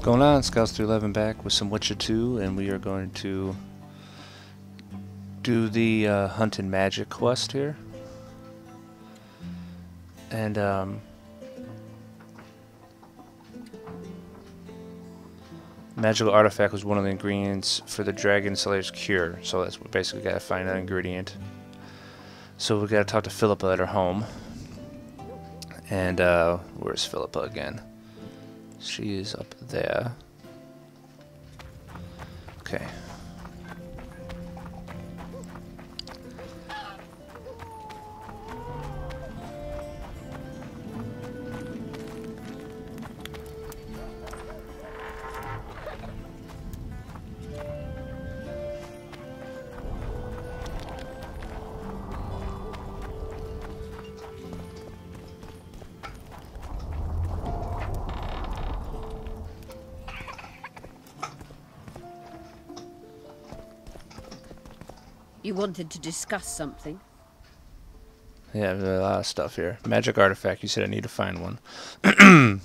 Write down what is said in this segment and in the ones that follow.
Going on? Scouts 311 back with some Witcher 2, and we are going to do the Hunt and Magic quest here. And magical artifact was one of the ingredients for the Dragon Slayer's cure, so that's basically gotta find that ingredient. So we gotta talk to Philippa at her home. And where's Philippa again? She is up there. Okay. You wanted to discuss something? Yeah, there's a lot of stuff here. Magic artifact, you said I need to find one.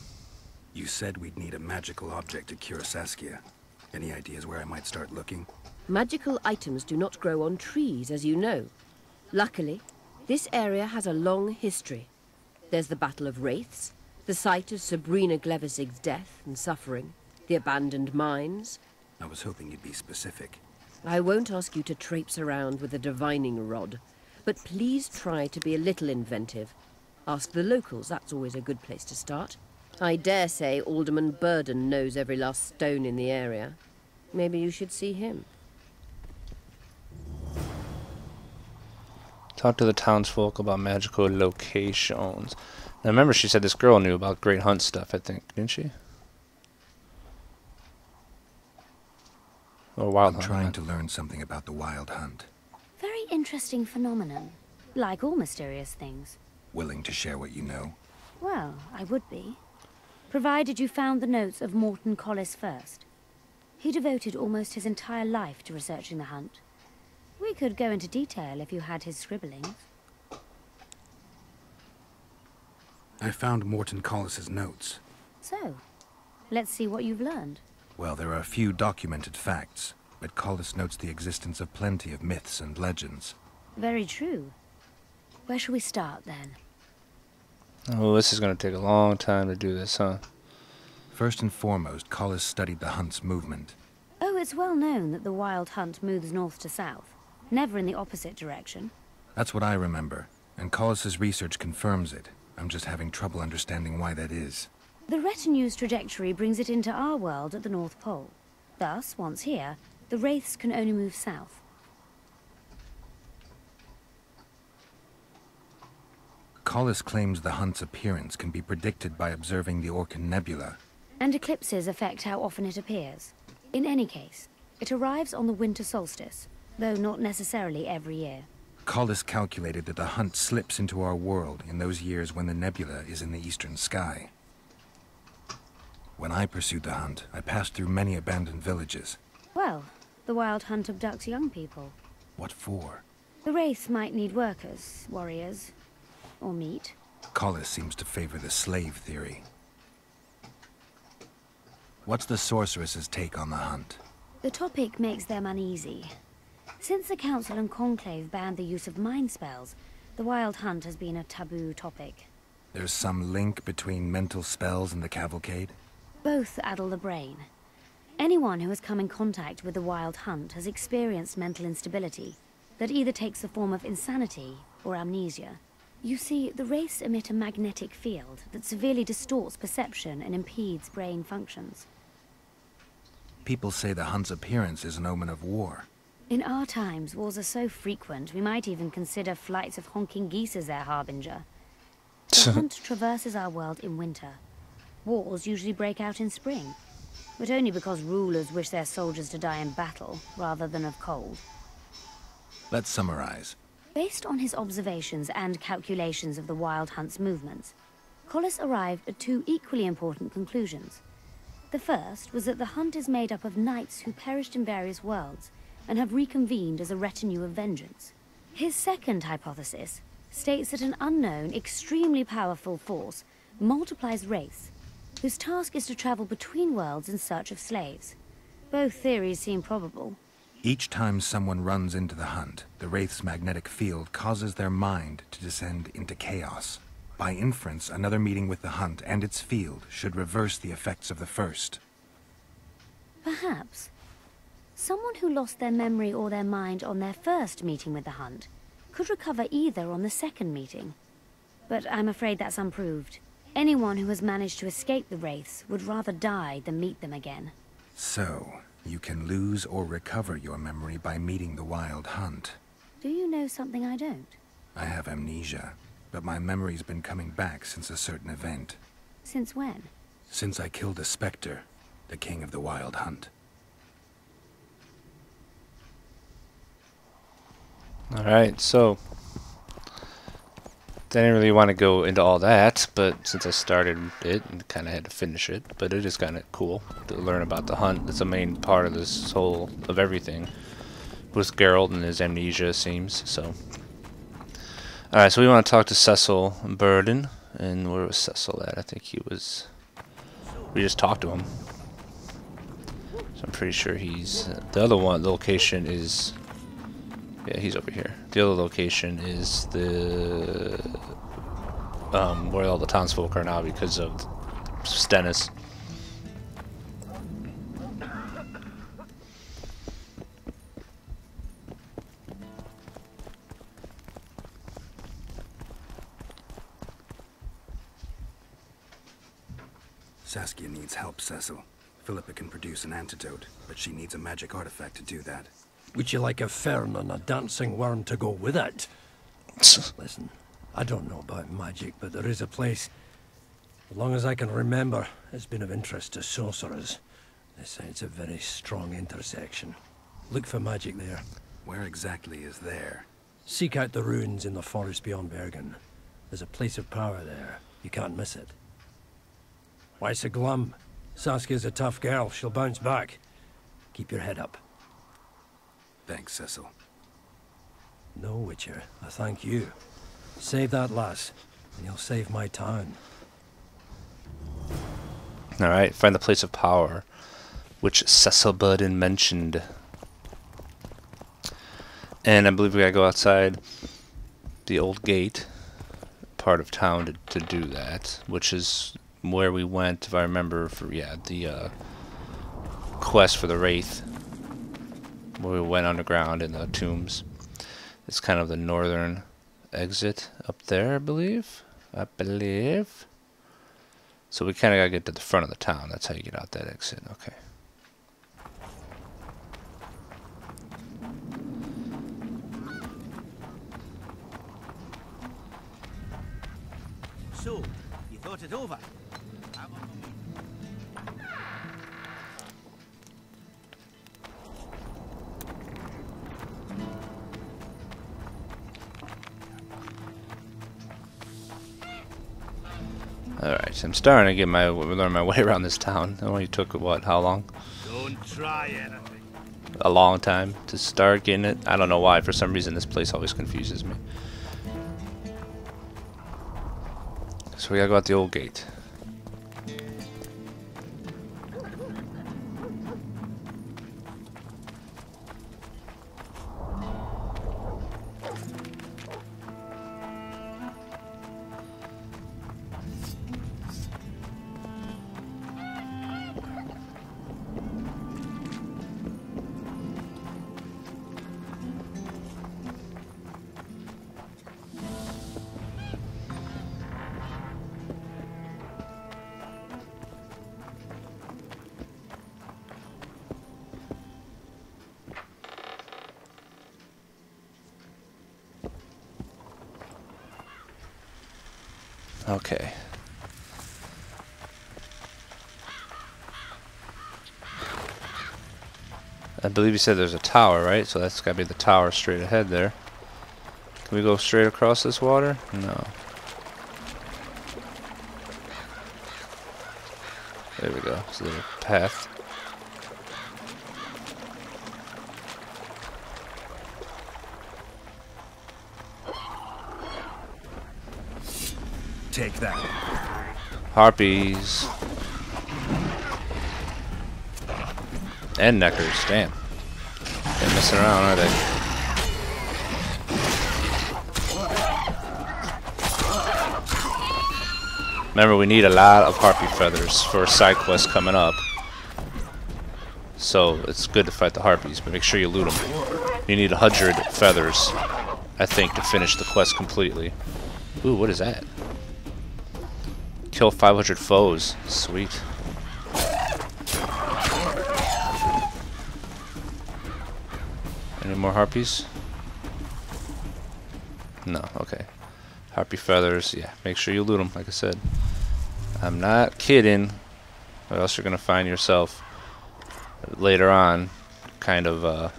You said we'd need a magical object to cure Saskia. Any ideas where I might start looking? Magical items do not grow on trees, as you know. Luckily, this area has a long history. There's the Battle of Wraiths, the site of Sabrina Glevisig's death and suffering, the abandoned mines. I was hoping you'd be specific. I won't ask you to traipse around with a divining rod, but please try to be a little inventive. Ask the locals, that's always a good place to start. I dare say Alderman Burden knows every last stone in the area. Maybe you should see him. Talk to the townsfolk about magical locations. Now remember she said this girl knew about Great Hunt stuff, I think, didn't she? Or Wild Hunt. I'm trying to learn something about the Wild Hunt. Very interesting phenomenon. Like all mysterious things. Willing to share what you know? Well, I would be. Provided you found the notes of Morton Collis first. He devoted almost his entire life to researching the hunt. We could go into detail if you had his scribblings. I found Morton Collis's notes. So, let's see what you've learned. Well, there are a few documented facts, but Collis notes the existence of plenty of myths and legends. Very true. Where shall we start, then? Oh, this is going to take a long time to do this, huh? First and foremost, Collis studied the hunt's movement. Oh, it's well known that the Wild Hunt moves north to south, never in the opposite direction. That's what I remember, and Collis's research confirms it. I'm just having trouble understanding why that is. The retinue's trajectory brings it into our world at the North Pole. Thus, once here, the wraiths can only move south. Collis claims the hunt's appearance can be predicted by observing the Orcan Nebula. And eclipses affect how often it appears. In any case, it arrives on the winter solstice, though not necessarily every year. Collis calculated that the hunt slips into our world in those years when the nebula is in the eastern sky. When I pursued the hunt, I passed through many abandoned villages. Well, the Wild Hunt abducts young people. What for? The wraiths might need workers, warriors, or meat. Collis seems to favor the slave theory. What's the sorceress's take on the hunt? The topic makes them uneasy. Since the Council and Conclave banned the use of mind spells, the Wild Hunt has been a taboo topic. There's some link between mental spells and the cavalcade? Both addle the brain. Anyone who has come in contact with the Wild Hunt has experienced mental instability that either takes the form of insanity or amnesia. You see, the wraiths emit a magnetic field that severely distorts perception and impedes brain functions. People say the hunt's appearance is an omen of war. In our times, wars are so frequent, we might even consider flights of honking geese as their harbinger. The hunt traverses our world in winter. Wars usually break out in spring, but only because rulers wish their soldiers to die in battle, rather than of cold. Let's summarize. Based on his observations and calculations of the Wild Hunt's movements, Collis arrived at two equally important conclusions. The first was that the hunt is made up of knights who perished in various worlds, and have reconvened as a retinue of vengeance. His second hypothesis states that an unknown, extremely powerful force multiplies wraiths whose task is to travel between worlds in search of slaves. Both theories seem probable. Each time someone runs into the hunt, the Wraith's magnetic field causes their mind to descend into chaos. By inference, another meeting with the hunt and its field should reverse the effects of the first. Perhaps. Someone who lost their memory or their mind on their first meeting with the hunt could recover either on the second meeting. But I'm afraid that's unproved. Anyone who has managed to escape the Wraiths would rather die than meet them again. So, you can lose or recover your memory by meeting the Wild Hunt. Do you know something I don't? I have amnesia, but my memory's been coming back since a certain event. Since when? Since I killed a Spectre, the king of the Wild Hunt. Alright, so didn't really want to go into all that, but since I started it and kind of had to finish it, but it is kind of cool to learn about the hunt. It's a main part of this whole of everything with Geralt and his amnesia, it seems. So alright, so we want to talk to Cecil Burden. And where was Cecil at? I think he was, we just talked to him, so I'm pretty sure he's the other one. The location is, yeah, he's over here. The other location is the where all the townsfolk are now because of Stennis. Saskia needs help, Cecil. Philippa can produce an antidote, but she needs a magic artifact to do that. Would you like a fern and a dancing worm to go with it? Listen, I don't know about magic, but there is a place, as long as I can remember, it's been of interest to sorcerers. They say it's a very strong intersection. Look for magic there. Where exactly is there? Seek out the ruins in the forest beyond Bergen. There's a place of power there. You can't miss it. Why so glum? Saskia's a tough girl. She'll bounce back. Keep your head up. Thanks, Cecil. No, Witcher. I thank you. Save that lass, and you'll save my town. Alright, find the place of power, which Cecil Burden mentioned. And I believe we gotta go outside the old gate, part of town, to do that, which is where we went, if I remember, for, yeah, the quest for the Wraith, where we went underground in the tombs. It's kind of the northern exit up there, I believe. So we kind of gotta get to the front of the town. That's how you get out that exit. Okay. So, you thought it over? Alright, I'm starting to get learn my way around this town. It only took, what, how long? Don't try anything. A long time to start getting it. I don't know why. For some reason, this place always confuses me. So we gotta go out the old gate. Okay. I believe you said there's a tower, right? So that's gotta be the tower straight ahead there. Can we go straight across this water? No. There we go. It's a little path. Take that. Harpies. And neckers, damn. They're messing around, are they? Remember, we need a lot of harpy feathers for a side quest coming up. So it's good to fight the harpies, but make sure you loot them. You need 100 feathers, I think, to finish the quest completely. Ooh, what is that? Kill 500 foes. Sweet. Any more harpies? No, okay. Harpy feathers, yeah. Make sure you loot them, like I said. I'm not kidding. Or else you're going to find yourself later on kind of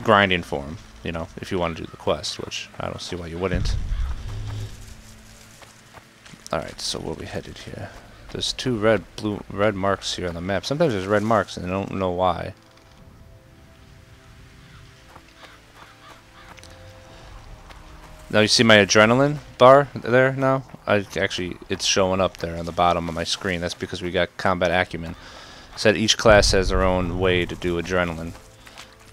grinding for them, you know, if you want to do the quest, which I don't see why you wouldn't. Alright, so where are we headed here? There's two red marks here on the map. Sometimes there's red marks and I don't know why. Now you see my adrenaline bar there now? Actually, it's showing up there on the bottom of my screen. That's because we got combat acumen. It said each class has their own way to do adrenaline.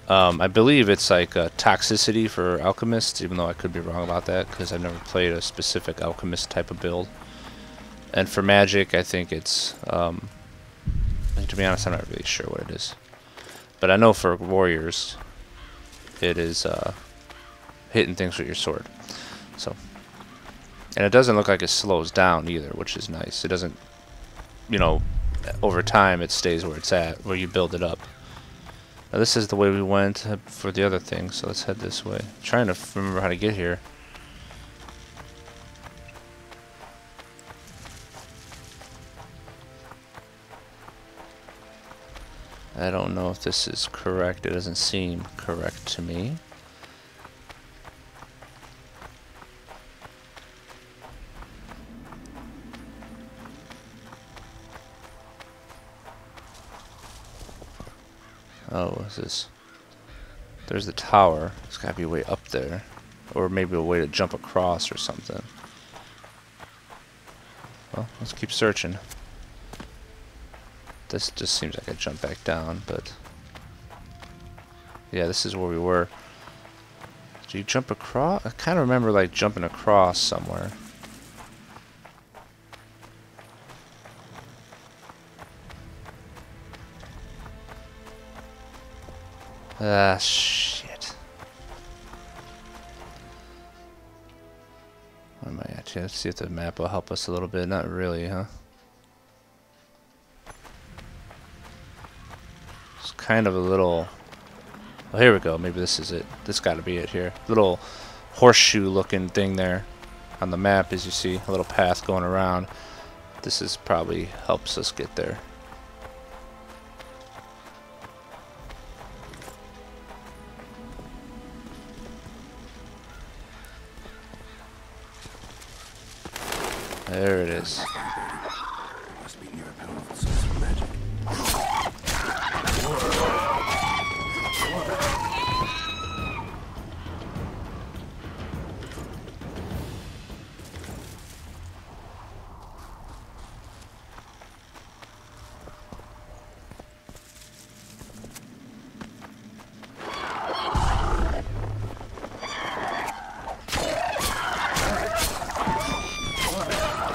I believe it's like toxicity for alchemists, even though I could be wrong about that because I've never played a specific alchemist type of build. And for magic, I think it's, to be honest, I'm not really sure what it is. But I know for warriors, it is hitting things with your sword. So, and it doesn't look like it slows down either, which is nice. It doesn't, you know, over time it stays where it's at, where you build it up. Now this is the way we went for the other thing, so let's head this way. I'm trying to remember how to get here. I don't know if this is correct. It doesn't seem correct to me. Oh, what's this? There's the tower. It's gotta be way up there. Or maybe a way to jump across or something. Well, let's keep searching. This just seems like I jump back down, but... yeah, this is where we were. Do you jump across? I kind of remember like jumping across somewhere. Ah, shit. Where am I at here? Let's see if the map will help us a little bit. Not really, huh? It's kind of a little... oh, here we go. Maybe this is it. This gotta be it here. Little horseshoe looking thing there on the map, as you see. A little path going around. This is probably helps us get there. There it is. Must be near a powerful source of magic.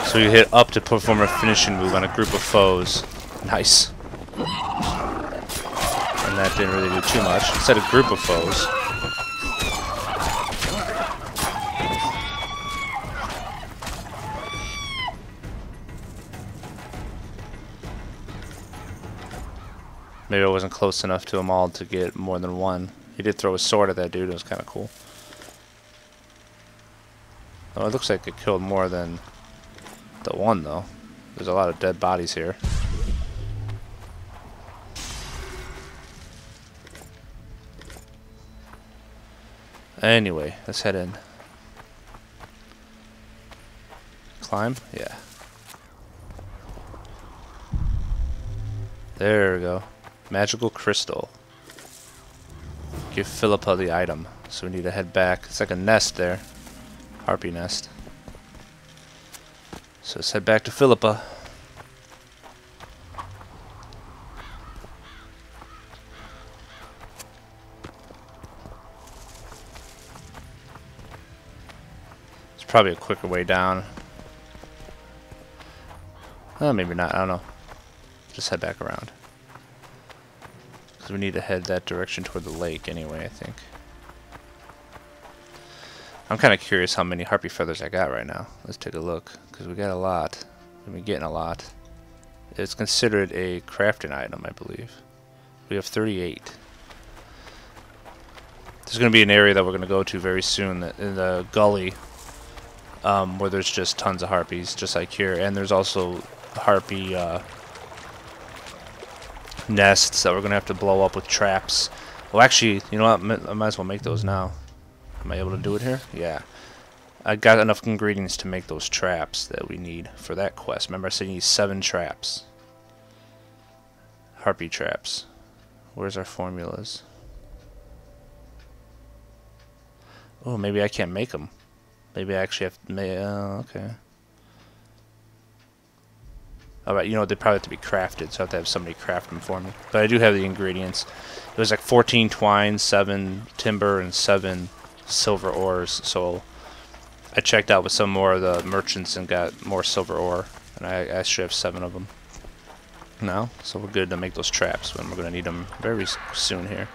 So you hit up to perform a finishing move on a group of foes. Nice. And that didn't really do too much. It said a group of foes. Maybe I wasn't close enough to them all to get more than one. He did throw a sword at that dude. It was kind of cool. Oh, it looks like it killed more than the one, though. There's a lot of dead bodies here. Anyway, let's head in. Climb? Yeah. There we go. Magical crystal. Give Philippa the item. So we need to head back. It's like a nest there. Harpy nest. So let's head back to Philippa. It's probably a quicker way down. Oh, maybe not. I don't know. Just head back around. Because we need to head that direction toward the lake anyway, I think. I'm kind of curious how many harpy feathers I got right now. Let's take a look. Because we got a lot. We've been getting a lot. It's considered a crafting item, I believe. We have 38. There's going to be an area that we're going to go to very soon, in the gully, where there's just tons of harpies, just like here. And there's also harpy nests that we're going to have to blow up with traps. Well, actually, you know what? I might as well make those now. Am I able to do it here? Yeah. I got enough ingredients to make those traps that we need for that quest. Remember I said you need 7 traps. Harpy traps. Where's our formulas? Oh, maybe I can't make them. Maybe I actually have to make... okay. Alright, you know, they probably have to be crafted, so I have to have somebody craft them for me. But I do have the ingredients. It was like 14 twine, 7 timber, and 7 silver ores, so I checked out with some more of the merchants and got more silver ore, and I should have 7 of them now, so we're good to make those traps when we're going to need them very soon here.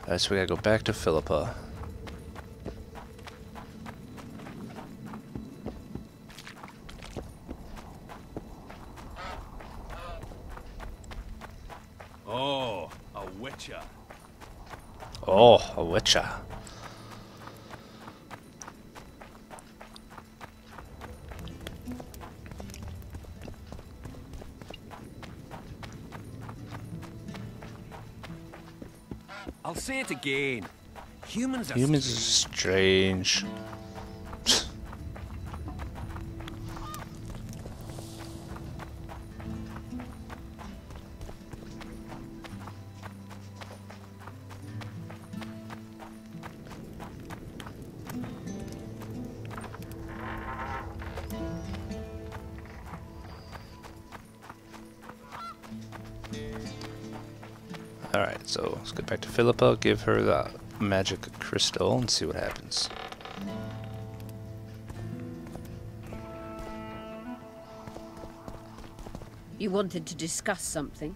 Alright, so we gotta go back to Philippa. Oh, a witcher. Oh, a witcher. I'll say it again. Humans are Humans are strange. Alright, so let's get back to Philippa, give her the magic crystal, and see what happens. You wanted to discuss something?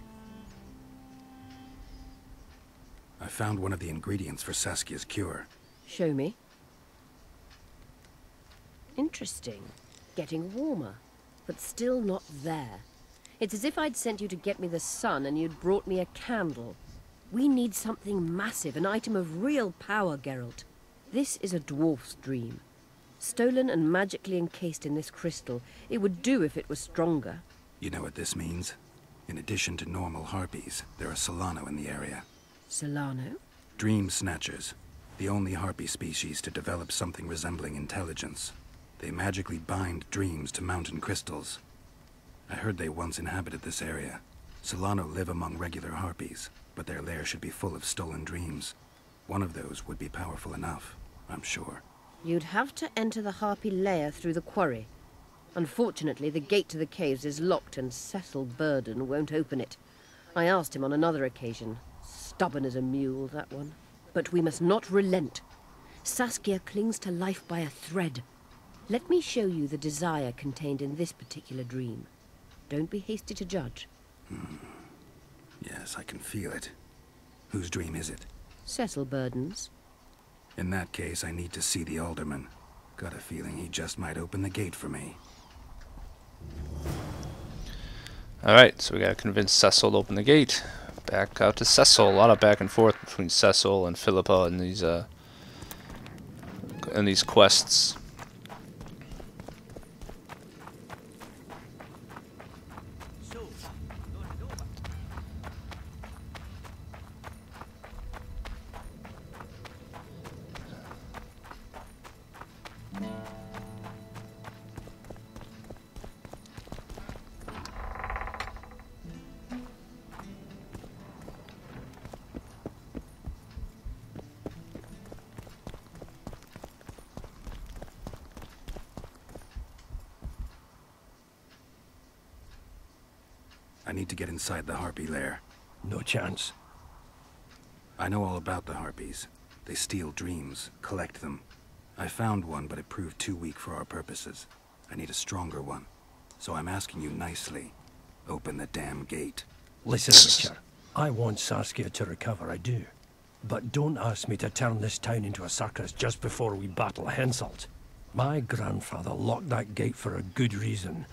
I found one of the ingredients for Saskia's cure. Show me. Interesting. Getting warmer, but still not there. It's as if I'd sent you to get me the sun and you'd brought me a candle. We need something massive, an item of real power, Geralt. This is a dwarf's dream. Stolen and magically encased in this crystal. It would do if it was stronger. You know what this means? In addition to normal harpies, there are Solano in the area. Solano? Dream snatchers. The only harpy species to develop something resembling intelligence. They magically bind dreams to mountain crystals. I heard they once inhabited this area. Solano live among regular harpies, but their lair should be full of stolen dreams. One of those would be powerful enough, I'm sure. You'd have to enter the harpy lair through the quarry. Unfortunately, the gate to the caves is locked and Cecil Burden won't open it. I asked him on another occasion. Stubborn as a mule, that one. But we must not relent. Saskia clings to life by a thread. Let me show you the desire contained in this particular dream. Don't be hasty to judge. Yes, I can feel it. Whose dream is it? Cecil Burden's. In that case, I need to see the alderman. Got a feeling he just might open the gate for me. Alright, so we gotta convince Cecil to open the gate. Back out to Cecil. A lot of back and forth between Cecil and Philippa in these quests. I need to get inside the harpy lair. No chance. I know all about the harpies. They steal dreams, collect them. I found one, but it proved too weak for our purposes. I need a stronger one. So I'm asking you nicely, open the damn gate. Listen, Witcher. I want Saskia to recover, I do. But don't ask me to turn this town into a circus just before we battle Henselt. My grandfather locked that gate for a good reason.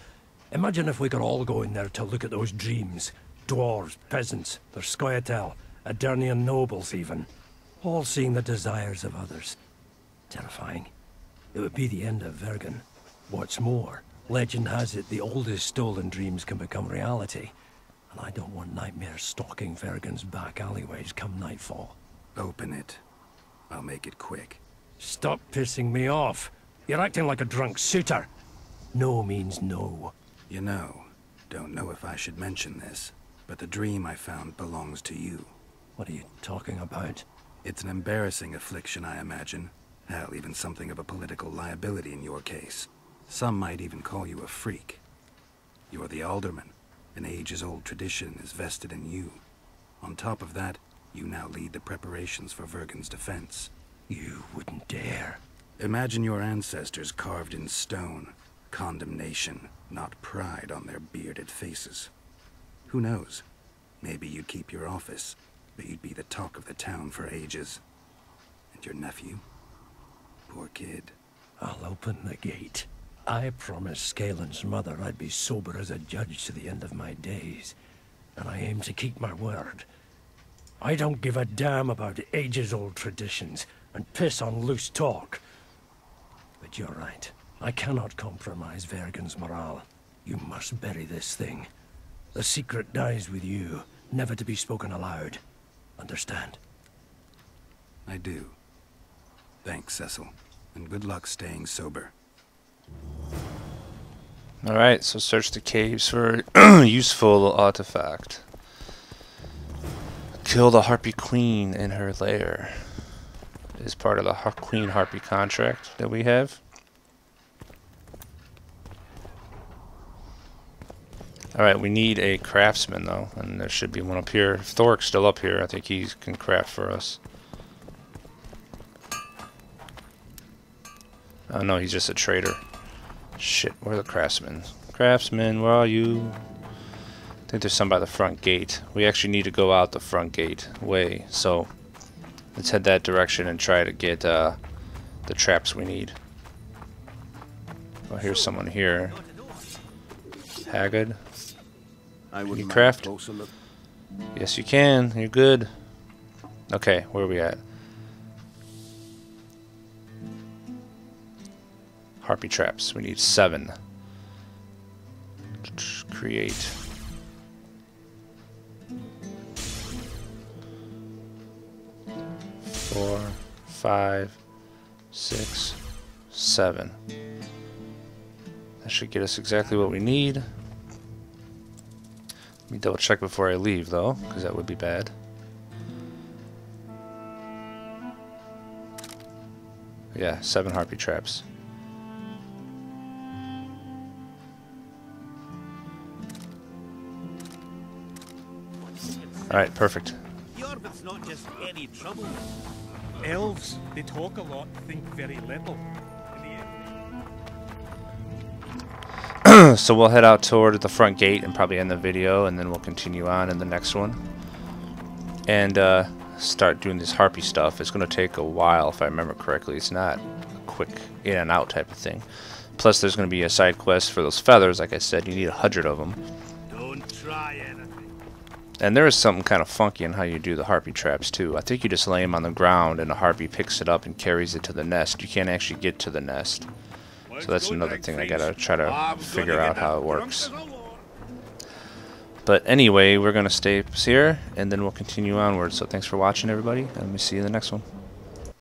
Imagine if we could all go in there to look at those dreams. Dwarves, peasants, their scoia'tael, Adernian nobles even. All seeing the desires of others. Terrifying. It would be the end of Vergen. What's more, legend has it the oldest stolen dreams can become reality. And I don't want nightmares stalking Vergen's back alleyways come nightfall. Open it. I'll make it quick. Stop pissing me off. You're acting like a drunk suitor. No means no. You know, don't know if I should mention this, but the dream I found belongs to you. What are you talking about? It's an embarrassing affliction, I imagine. Hell, even something of a political liability in your case. Some might even call you a freak. You're the alderman. An ages-old tradition is vested in you. On top of that, you now lead the preparations for Vergen's defense. You wouldn't dare. Imagine your ancestors carved in stone. Condemnation, not pride on their bearded faces. Who knows? Maybe you'd keep your office, but you'd be the talk of the town for ages. And your nephew? Poor kid. I'll open the gate. I promised Scalen's mother I'd be sober as a judge to the end of my days, and I aim to keep my word. I don't give a damn about ages-old traditions and piss on loose talk. But you're right. I cannot compromise Vergen's morale. You must bury this thing. The secret dies with you, never to be spoken aloud. Understand? I do. Thanks, Cecil. And good luck staying sober. Alright, so search the caves for useful artifact. Kill the Harpy Queen in her lair. Is part of the Queen Harpy contract that we have. Alright, we need a craftsman though, and there should be one up here. If Thoric's still up here, I think he can craft for us. Oh no, he's just a trader. Shit, where are the craftsmen? Craftsmen, where are you? I think there's some by the front gate. We actually need to go out the front gate way, so let's head that direction and try to get the traps we need. Oh, here's someone here. Haggard. Can you craft? Yes, you can. You're good. Okay, where are we at? Harpy traps. We need 7. Create. Four, 5, 6, 7. That should get us exactly what we need. Let me double check before I leave though, because that would be bad. Yeah, 7 harpy traps. Alright, perfect. Yorbit's not just any trouble. Elves, they talk a lot, think very little. So we'll head out toward the front gate and probably end the video, and then we'll continue on in the next one. And start doing this harpy stuff. It's going to take a while, if I remember correctly. It's not a quick in and out type of thing. Plus there's going to be a side quest for those feathers. Like I said, you need 100 of them. Don't try anything. And there is something kind of funky in how you do the harpy traps too. I think you just lay them on the ground and a harpy picks it up and carries it to the nest. You can't actually get to the nest. So that's another thing I gotta try to figure out how it works. But anyway, we're gonna stay here and then we'll continue onward. So thanks for watching everybody, and we'll see you in the next one.